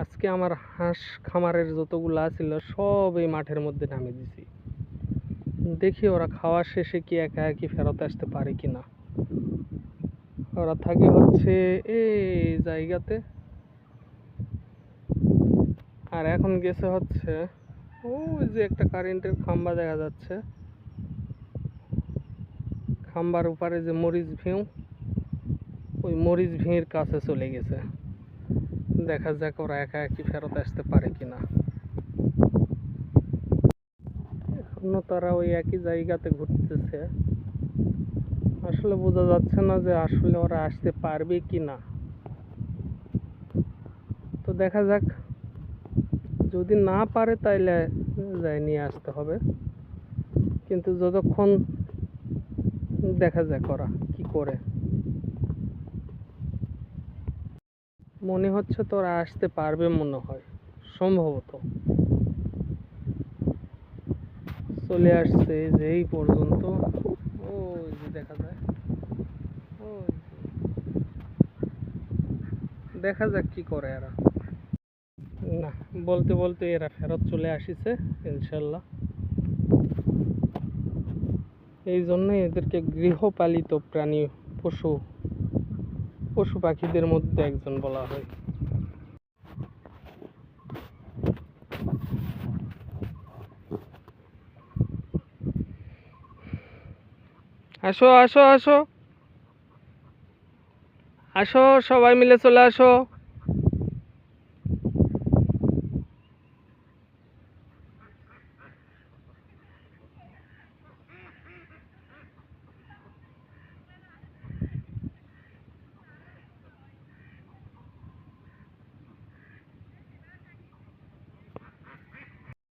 আজকে আমার হাঁস খামারের যতগুলা ছিল সব এই মাঠের মধ্যে নামিয়ে দিছি। দেখি ওরা খাওয়া শেষে কি একা একই ফেরত আসতে পারে কিনা। ওরা থাকে হচ্ছে এই জায়গাতে, আর এখন গেছে হচ্ছে ওই যে একটা কারেন্টের খাম্বা দেখা যাচ্ছে, খাম্বার উপরে যে মরিচ ভিউ, ওই মরিচ ভিউর কাছে চলে গেছে। দেখা যাক ওরা একা একই ফেরত আসতে পারে কিনা। এখনো তারা ওই একই জায়গাতে ঘুরতেছে, আসলে বোঝা যাচ্ছে না যে আসলে ওরা আসতে পারবে কি না। তো দেখা যাক, যদি না পারে তাইলে যাই নিয়ে আসতে হবে, কিন্তু যতক্ষণ দেখা যাক ওরা কি করে। মনে হচ্ছে তোরা আসতে পারবে, মনে হয় সম্ভবত চলে আসছে যে এই পর্যন্ত। ওই যে দেখা যায়, ওই দেখা যাক কি করে এরা। না, বলতে বলতে এরা ফেরত চলে আসিছে ইনশাল্লাহ। এই জন্য এদেরকে গৃহপালিত প্রাণী, পশু পশু পাখিদের মধ্যে একজন বলা হয়। আসো আসো আসো আসো, সবাই মিলে চলে আসো।